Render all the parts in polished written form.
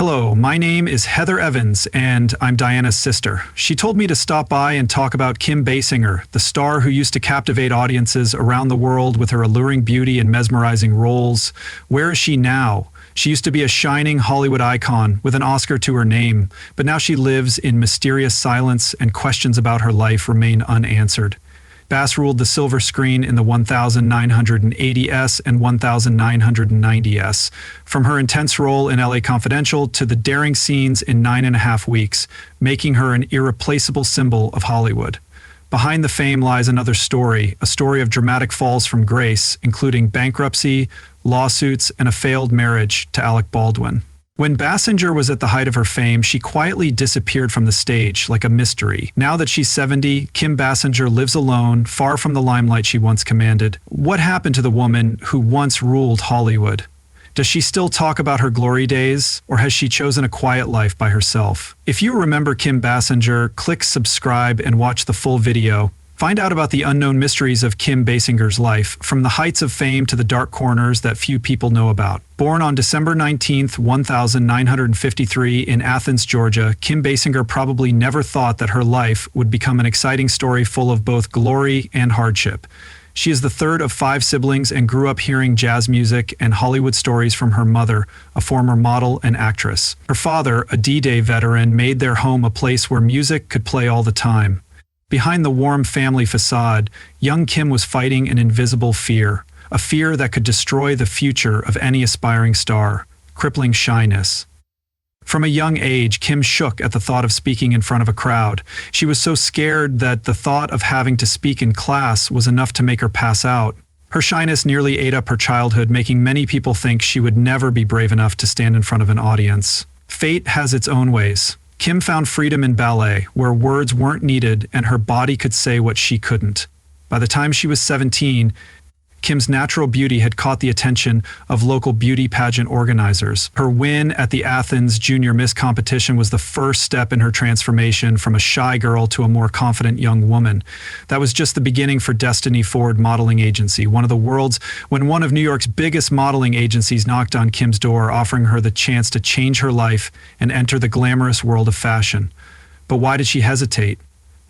Hello, my name is Heather Evans, and I'm Diana's sister. She told me to stop by and talk about Kim Basinger, the star who used to captivate audiences around the world with her alluring beauty and mesmerizing roles. Where is she now? She used to be a shining Hollywood icon with an Oscar to her name, but now she lives in mysterious silence and questions about her life remain unanswered. Bass ruled the silver screen in the 1980s and 1990s, from her intense role in LA Confidential to the daring scenes in 9.5 Weeks, making her an irreplaceable symbol of Hollywood. Behind the fame lies another story, a story of dramatic falls from grace, including bankruptcy, lawsuits, and a failed marriage to Alec Baldwin. When Basinger was at the height of her fame, she quietly disappeared from the stage like a mystery. Now that she's 70, Kim Basinger lives alone, far from the limelight she once commanded. What happened to the woman who once ruled Hollywood? Does she still talk about her glory days, or has she chosen a quiet life by herself? If you remember Kim Basinger, click subscribe and watch the full video. Find out about the unknown mysteries of Kim Basinger's life, from the heights of fame to the dark corners that few people know about. Born on December 19, 1953 in Athens, Georgia, Kim Basinger probably never thought that her life would become an exciting story full of both glory and hardship. She is the third of 5 siblings and grew up hearing jazz music and Hollywood stories from her mother, a former model and actress. Her father, a D-Day veteran, made their home a place where music could play all the time. Behind the warm family facade, young Kim was fighting an invisible fear, a fear that could destroy the future of any aspiring star, crippling shyness. From a young age, Kim shook at the thought of speaking in front of a crowd. She was so scared that the thought of having to speak in class was enough to make her pass out. Her shyness nearly ate up her childhood, making many people think she would never be brave enough to stand in front of an audience. Fate has its own ways. Kim found freedom in ballet, where words weren't needed and her body could say what she couldn't. By the time she was 17, Kim's natural beauty had caught the attention of local beauty pageant organizers. Her win at the Athens Junior Miss competition was the first step in her transformation from a shy girl to a more confident young woman. That was just the beginning for Destiny Ford Modeling Agency, one of New York's biggest modeling agencies knocked on Kim's door, offering her the chance to change her life and enter the glamorous world of fashion. But why did she hesitate?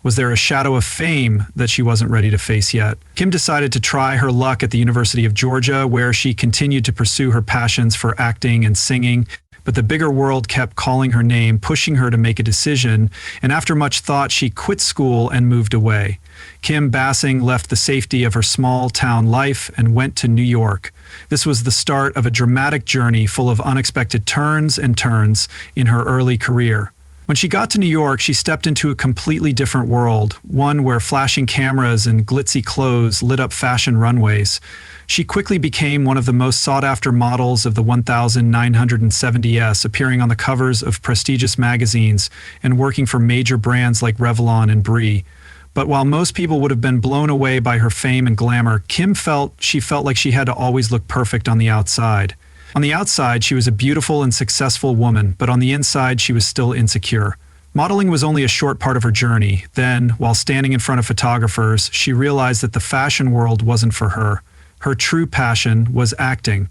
Was there a shadow of fame that she wasn't ready to face yet? Kim decided to try her luck at the University of Georgia, where she continued to pursue her passions for acting and singing, but the bigger world kept calling her name, pushing her to make a decision, and after much thought, she quit school and moved away. Kim Basinger left the safety of her small-town life and went to New York. This was the start of a dramatic journey full of unexpected turns and turns in her early career. When she got to New York, she stepped into a completely different world, one where flashing cameras and glitzy clothes lit up fashion runways. She quickly became one of the most sought-after models of the 1970s, appearing on the covers of prestigious magazines and working for major brands like Revlon and Brie. But while most people would have been blown away by her fame and glamour, Kim felt like she had to always look perfect on the outside. On the outside, she was a beautiful and successful woman, but on the inside, she was still insecure. Modeling was only a short part of her journey. Then, while standing in front of photographers, she realized that the fashion world wasn't for her. Her true passion was acting.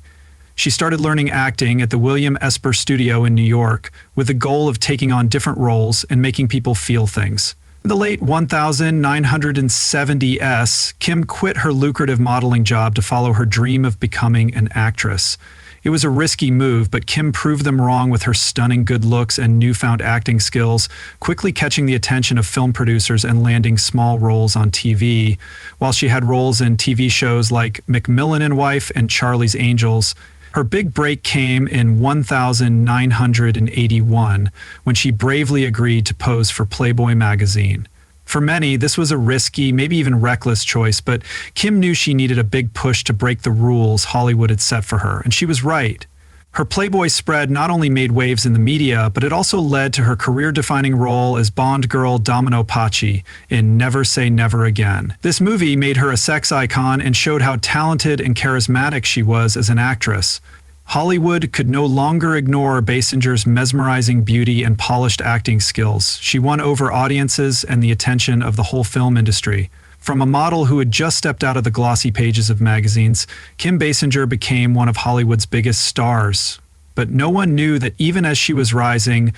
She started learning acting at the William Esper Studio in New York, with the goal of taking on different roles and making people feel things. In the late 1970s, Kim quit her lucrative modeling job to follow her dream of becoming an actress. It was a risky move, but Kim proved them wrong with her stunning good looks and newfound acting skills, quickly catching the attention of film producers and landing small roles on TV. While she had roles in TV shows like McMillan and Wife and Charlie's Angels, her big break came in 1981 when she bravely agreed to pose for Playboy magazine. For many, this was a risky, maybe even reckless choice, but Kim knew she needed a big push to break the rules Hollywood had set for her, and she was right. Her Playboy spread not only made waves in the media, but it also led to her career-defining role as Bond girl Domino Paci in Never Say Never Again. This movie made her a sex icon and showed how talented and charismatic she was as an actress. Hollywood could no longer ignore Basinger's mesmerizing beauty and polished acting skills. She won over audiences and the attention of the whole film industry. From a model who had just stepped out of the glossy pages of magazines, Kim Basinger became one of Hollywood's biggest stars. But no one knew that even as she was rising,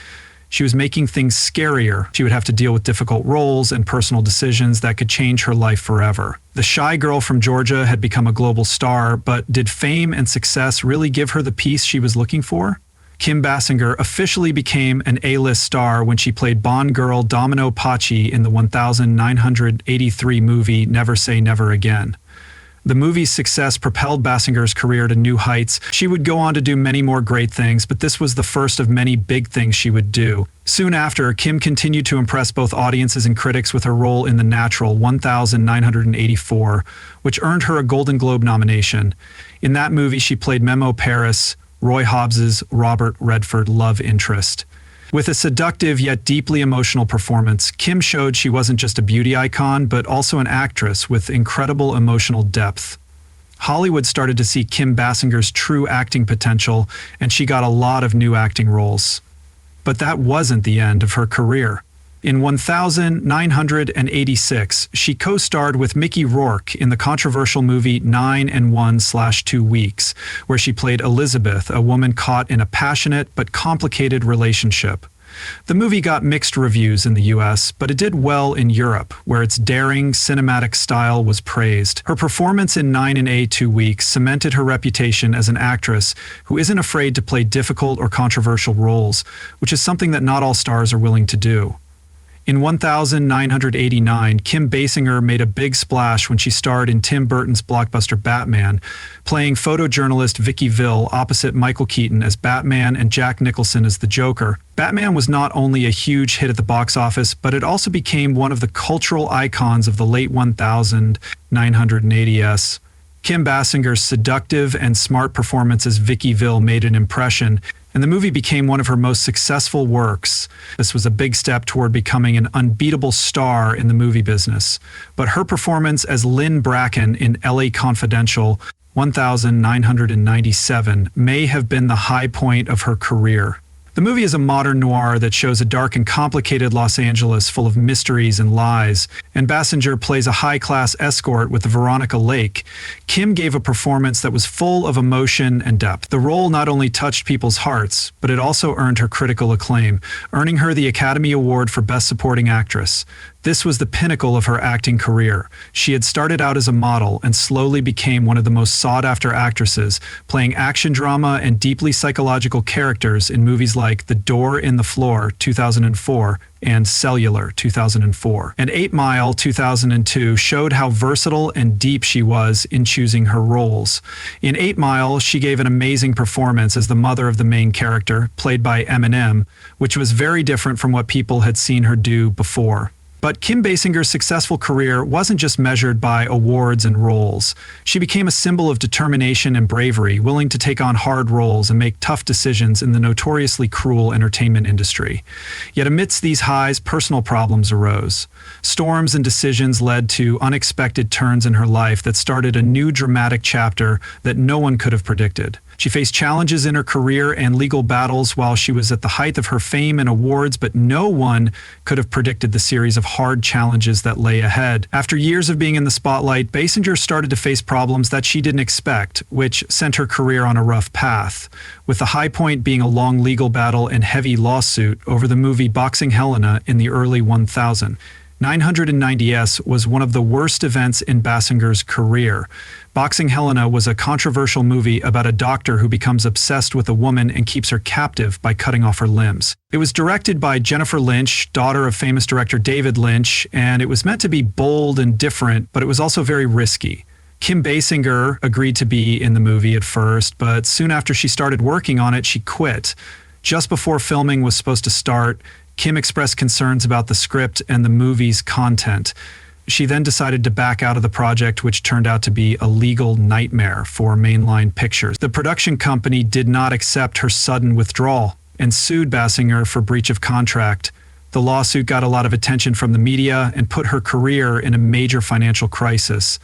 she was making things scarier. She would have to deal with difficult roles and personal decisions that could change her life forever. The shy girl from Georgia had become a global star, but did fame and success really give her the peace she was looking for? Kim Basinger officially became an A-list star when she played Bond girl Domino Pachi in the 1983 movie Never Say Never Again. The movie's success propelled Basinger's career to new heights. She would go on to do many more great things, but this was the first of many big things she would do. Soon after, Kim continued to impress both audiences and critics with her role in The Natural 1984, which earned her a Golden Globe nomination. In that movie, she played Memo Paris, Roy Hobbs's Robert Redford love interest. With a seductive yet deeply emotional performance, Kim showed she wasn't just a beauty icon, but also an actress with incredible emotional depth. Hollywood started to see Kim Basinger's true acting potential, and she got a lot of new acting roles. But that wasn't the end of her career. In 1986, she co-starred with Mickey Rourke in the controversial movie 9 and 1/2 Weeks, where she played Elizabeth, a woman caught in a passionate but complicated relationship. The movie got mixed reviews in the US, but it did well in Europe, where its daring, cinematic style was praised. Her performance in 9 and 2 Weeks cemented her reputation as an actress who isn't afraid to play difficult or controversial roles, which is something that not all stars are willing to do. In 1989, Kim Basinger made a big splash when she starred in Tim Burton's blockbuster Batman, playing photojournalist Vicky Vale opposite Michael Keaton as Batman and Jack Nicholson as the Joker. Batman was not only a huge hit at the box office, but it also became one of the cultural icons of the late 1980s. Kim Basinger's seductive and smart performance as Vicky Vale made an impression, and the movie became one of her most successful works. This was a big step toward becoming an unbeatable star in the movie business. But her performance as Lynn Bracken in LA Confidential 1997 may have been the high point of her career. The movie is a modern noir that shows a dark and complicated Los Angeles full of mysteries and lies, and Basinger plays a high-class escort with Veronica Lake. Kim gave a performance that was full of emotion and depth. The role not only touched people's hearts, but it also earned her critical acclaim, earning her the Academy Award for Best Supporting Actress. This was the pinnacle of her acting career. She had started out as a model and slowly became one of the most sought-after actresses, playing action drama and deeply psychological characters in movies like The Door in the Floor, 2004, and Cellular, 2004. And 8 Mile, 2002, showed how versatile and deep she was in choosing her roles. In 8 Mile, she gave an amazing performance as the mother of the main character, played by Eminem, which was very different from what people had seen her do before. But Kim Basinger's successful career wasn't just measured by awards and roles. She became a symbol of determination and bravery, willing to take on hard roles and make tough decisions in the notoriously cruel entertainment industry. Yet amidst these highs, personal problems arose. Storms and decisions led to unexpected turns in her life that started a new dramatic chapter that no one could have predicted. She faced challenges in her career and legal battles while she was at the height of her fame and awards, but no one could have predicted the series of hard challenges that lay ahead. After years of being in the spotlight, Basinger started to face problems that she didn't expect, which sent her career on a rough path, with the high point being a long legal battle and heavy lawsuit over the movie Boxing Helena in the early 1000s. 990S was one of the worst events in Basinger's career. Boxing Helena was a controversial movie about a doctor who becomes obsessed with a woman and keeps her captive by cutting off her limbs. It was directed by Jennifer Lynch, daughter of famous director David Lynch, and it was meant to be bold and different, but it was also very risky. Kim Basinger agreed to be in the movie at first, but soon after she started working on it, she quit. Just before filming was supposed to start, Kim expressed concerns about the script and the movie's content. She then decided to back out of the project, which turned out to be a legal nightmare for Mainline Pictures. The production company did not accept her sudden withdrawal and sued Basinger for breach of contract. The lawsuit got a lot of attention from the media and put her career in a major financial crisis.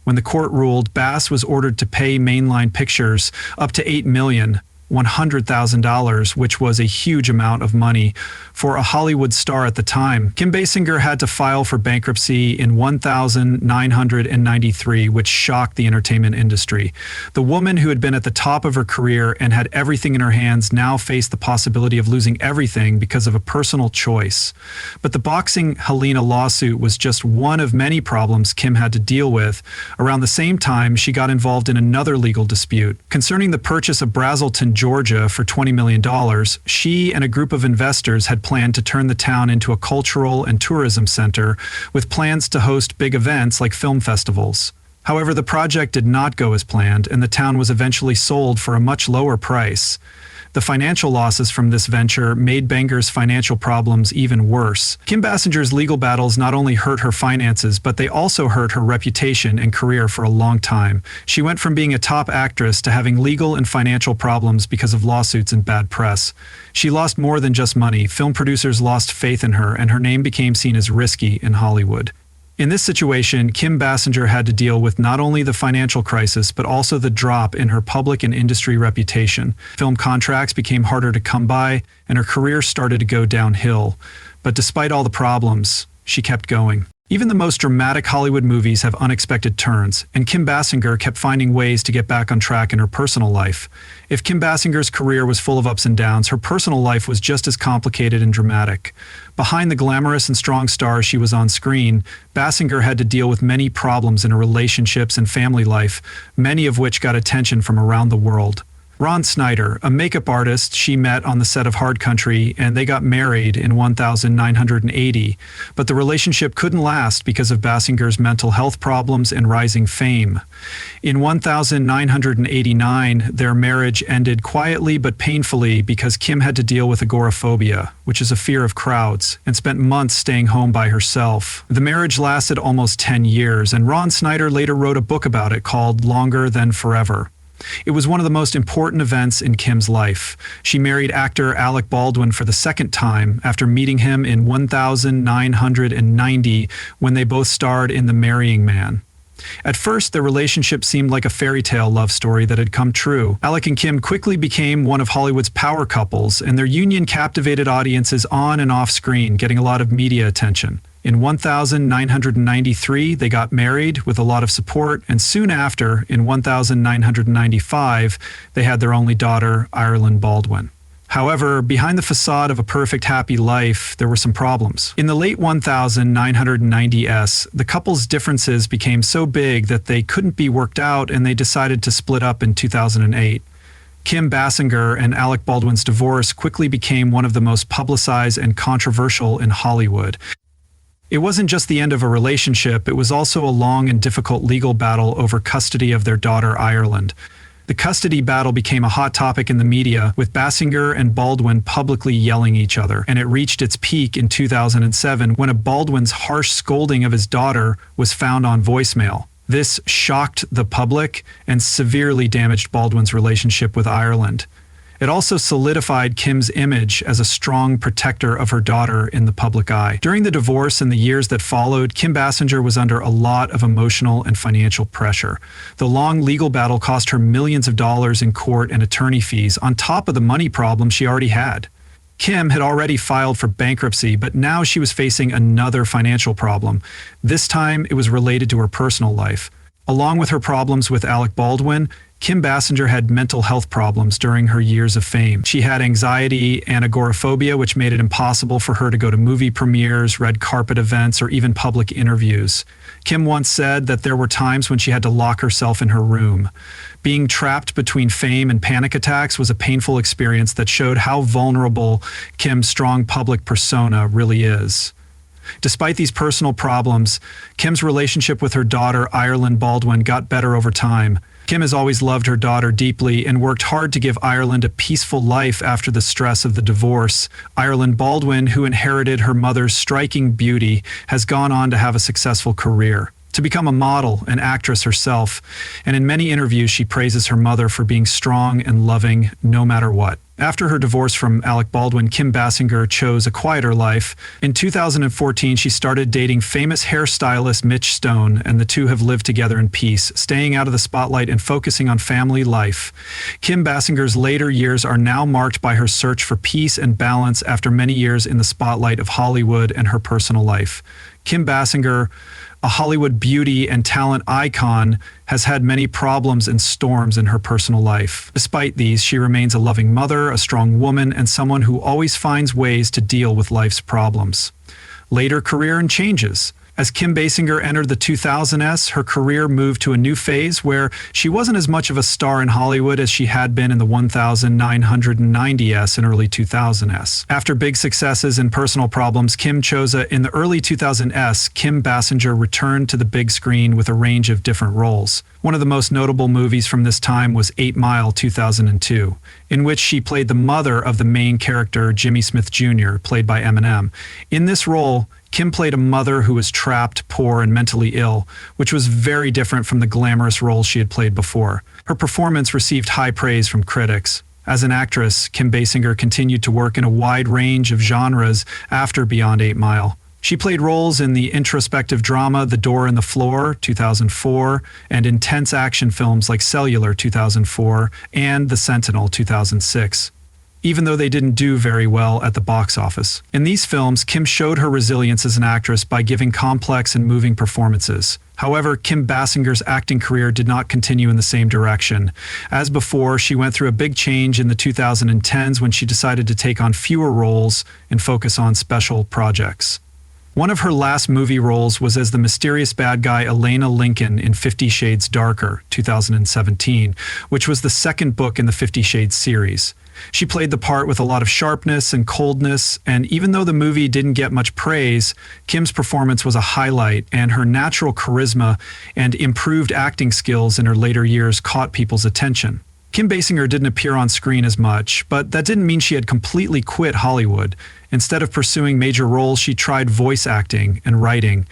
When the court ruled, Bass was ordered to pay Mainline Pictures up to $8 million, $100,000, which was a huge amount of money for a Hollywood star at the time. Kim Basinger had to file for bankruptcy in 1993, which shocked the entertainment industry. The woman who had been at the top of her career and had everything in her hands now faced the possibility of losing everything because of a personal choice. But the boxing Helena lawsuit was just one of many problems Kim had to deal with. Around the same time, she got involved in another legal dispute concerning the purchase of Brazelton, Georgia for $20 million. She and a group of investors had planned to turn the town into a cultural and tourism center with plans to host big events like film festivals. However, the project did not go as planned, and the town was eventually sold for a much lower price. The financial losses from this venture made Banger's financial problems even worse. Kim Basinger's legal battles not only hurt her finances, but they also hurt her reputation and career for a long time. She went from being a top actress to having legal and financial problems because of lawsuits and bad press. She lost more than just money. Film producers lost faith in her, and her name became seen as risky in Hollywood. In this situation, Kim Basinger had to deal with not only the financial crisis, but also the drop in her public and industry reputation. Film contracts became harder to come by, and her career started to go downhill. But despite all the problems, she kept going. Even the most dramatic Hollywood movies have unexpected turns, and Kim Basinger kept finding ways to get back on track in her personal life. If Kim Basinger's career was full of ups and downs, her personal life was just as complicated and dramatic. Behind the glamorous and strong star she was on screen, Basinger had to deal with many problems in her relationships and family life, many of which got attention from around the world. Ron Snyder, a makeup artist she met on the set of Hard Country, and they got married in 1980, but the relationship couldn't last because of Basinger's mental health problems and rising fame. In 1989, their marriage ended quietly but painfully because Kim had to deal with agoraphobia, which is a fear of crowds, and spent months staying home by herself. The marriage lasted almost 10 years, and Ron Snyder later wrote a book about it called Longer Than Forever. It was one of the most important events in Kim's life. She married actor Alec Baldwin for the second time after meeting him in 1990 when they both starred in The Marrying Man. At first, their relationship seemed like a fairy tale love story that had come true. Alec and Kim quickly became one of Hollywood's power couples, and their union captivated audiences on and off screen, getting a lot of media attention. In 1993, they got married with a lot of support, and soon after, in 1995, they had their only daughter, Ireland Baldwin. However, behind the facade of a perfect happy life, there were some problems. In the late 1990s, the couple's differences became so big that they couldn't be worked out, and they decided to split up in 2008. Kim Basinger and Alec Baldwin's divorce quickly became one of the most publicized and controversial in Hollywood. It wasn't just the end of a relationship, it was also a long and difficult legal battle over custody of their daughter Ireland. The custody battle became a hot topic in the media, with Basinger and Baldwin publicly yelling each other, and it reached its peak in 2007 when a Baldwin's harsh scolding of his daughter was found on voicemail. This shocked the public and severely damaged Baldwin's relationship with Ireland. It also solidified Kim's image as a strong protector of her daughter in the public eye. During the divorce and the years that followed, Kim Basinger was under a lot of emotional and financial pressure. The long legal battle cost her millions of dollars in court and attorney fees, on top of the money problem she already had. Kim had already filed for bankruptcy, but now she was facing another financial problem. This time, it was related to her personal life. Along with her problems with Alec Baldwin, Kim Basinger had mental health problems during her years of fame. She had anxiety and agoraphobia, which made it impossible for her to go to movie premieres, red carpet events, or even public interviews. Kim once said that there were times when she had to lock herself in her room. Being trapped between fame and panic attacks was a painful experience that showed how vulnerable Kim's strong public persona really is. Despite these personal problems, Kim's relationship with her daughter, Ireland Baldwin, got better over time. Kim has always loved her daughter deeply and worked hard to give Ireland a peaceful life after the stress of the divorce. Ireland Baldwin, who inherited her mother's striking beauty, has gone on to have a successful career. to become a model and actress herself, and in many interviews she praises her mother for being strong and loving no matter what. After her divorce from Alec Baldwin, Kim Basinger chose a quieter life. In 2014, she started dating famous hairstylist Mitch Stone, and the two have lived together in peace, staying out of the spotlight and focusing on family life. Kim Basinger's later years are now marked by her search for peace and balance after many years in the spotlight of Hollywood and her personal life. Kim Basinger, a Hollywood beauty and talent icon, has had many problems and storms in her personal life. Despite these, she remains a loving mother, a strong woman, and someone who always finds ways to deal with life's problems. Later career and changes. As Kim Basinger entered the 2000s, her career moved to a new phase where she wasn't as much of a star in Hollywood as she had been in the 1990s and early 2000s. After big successes and personal problems, in the early 2000s, Kim Basinger returned to the big screen with a range of different roles. One of the most notable movies from this time was 8 Mile 2002, in which she played the mother of the main character, Jimmy Smith Jr., played by Eminem. In this role, Kim played a mother who was trapped, poor, and mentally ill, which was very different from the glamorous roles she had played before. Her performance received high praise from critics. As an actress, Kim Basinger continued to work in a wide range of genres after Beyond 8 Mile. She played roles in the introspective drama The Door and the Floor, 2004, and intense action films like Cellular, 2004, and The Sentinel, 2006. Even though they didn't do very well at the box office. In these films, Kim showed her resilience as an actress by giving complex and moving performances. However, Kim Basinger's acting career did not continue in the same direction. As before, she went through a big change in the 2010s when she decided to take on fewer roles and focus on special projects. One of her last movie roles was as the mysterious bad guy Elena Lincoln in 50 Shades Darker, 2017, which was the second book in the 50 Shades series. She played the part with a lot of sharpness and coldness, and even though the movie didn't get much praise, Kim's performance was a highlight, and her natural charisma and improved acting skills in her later years caught people's attention. Kim Basinger didn't appear on screen as much, but that didn't mean she had completely quit Hollywood. Instead of pursuing major roles, she tried voice acting and writing.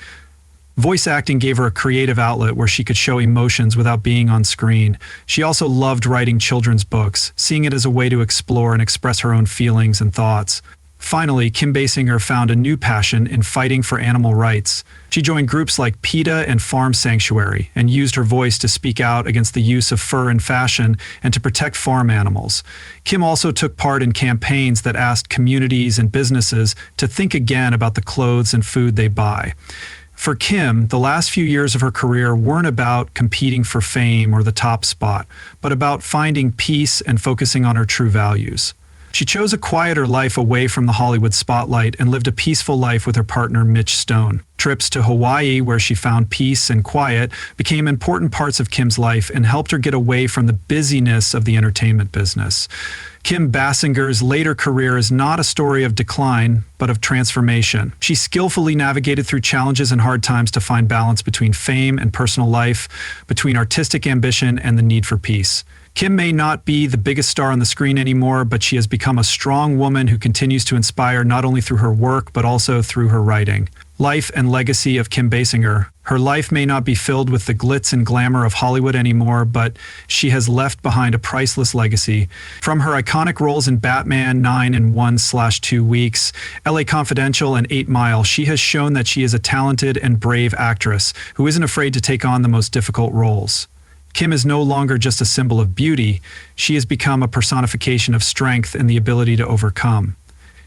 Voice acting gave her a creative outlet where she could show emotions without being on screen. She also loved writing children's books, seeing it as a way to explore and express her own feelings and thoughts. Finally, Kim Basinger found a new passion in fighting for animal rights. She joined groups like PETA and Farm Sanctuary and used her voice to speak out against the use of fur in fashion and to protect farm animals. Kim also took part in campaigns that asked communities and businesses to think again about the clothes and food they buy. For Kim, the last few years of her career weren't about competing for fame or the top spot, but about finding peace and focusing on her true values. She chose a quieter life away from the Hollywood spotlight and lived a peaceful life with her partner Mitch Stone. Trips to Hawaii, where she found peace and quiet, became important parts of Kim's life and helped her get away from the busyness of the entertainment business. Kim Basinger's later career is not a story of decline, but of transformation. She skillfully navigated through challenges and hard times to find balance between fame and personal life, between artistic ambition and the need for peace. Kim may not be the biggest star on the screen anymore, but she has become a strong woman who continues to inspire not only through her work, but also through her writing. Life and legacy of Kim Basinger. Her life may not be filled with the glitz and glamour of Hollywood anymore, but she has left behind a priceless legacy. From her iconic roles in Batman 9 and 1/2 Weeks, LA Confidential, and 8 Mile, she has shown that she is a talented and brave actress who isn't afraid to take on the most difficult roles. Kim is no longer just a symbol of beauty. She has become a personification of strength and the ability to overcome.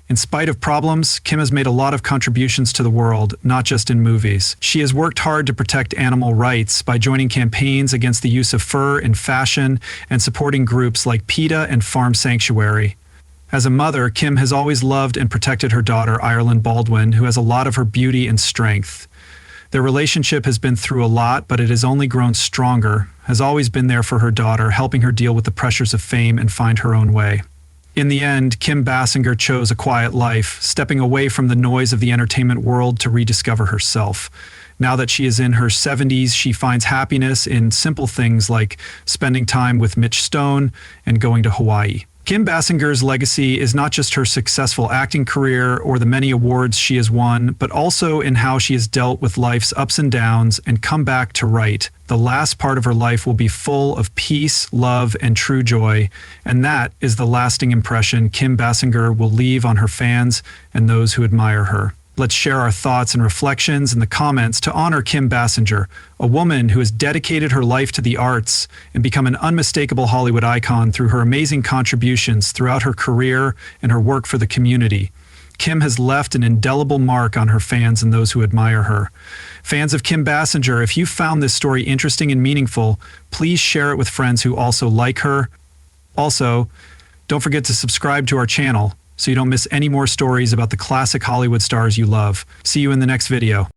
In spite of problems, Kim has made a lot of contributions to the world, not just in movies. She has worked hard to protect animal rights by joining campaigns against the use of fur in fashion and supporting groups like PETA and Farm Sanctuary. As a mother, Kim has always loved and protected her daughter, Ireland Baldwin, who has a lot of her beauty and strength. Their relationship has been through a lot, but it has only grown stronger, has always been there for her daughter, helping her deal with the pressures of fame and find her own way. In the end, Kim Basinger chose a quiet life, stepping away from the noise of the entertainment world to rediscover herself. Now that she is in her 70s, she finds happiness in simple things like spending time with Mitch Stone and going to Hawaii. Kim Basinger's legacy is not just her successful acting career or the many awards she has won, but also in how she has dealt with life's ups and downs and come back to right. The last part of her life will be full of peace, love, and true joy, and that is the lasting impression Kim Basinger will leave on her fans and those who admire her. Let's share our thoughts and reflections in the comments to honor Kim Basinger, a woman who has dedicated her life to the arts and become an unmistakable Hollywood icon through her amazing contributions throughout her career and her work for the community. Kim has left an indelible mark on her fans and those who admire her. Fans of Kim Basinger, if you found this story interesting and meaningful, please share it with friends who also like her. Also, don't forget to subscribe to our channel so you don't miss any more stories about the classic Hollywood stars you love. See you in the next video.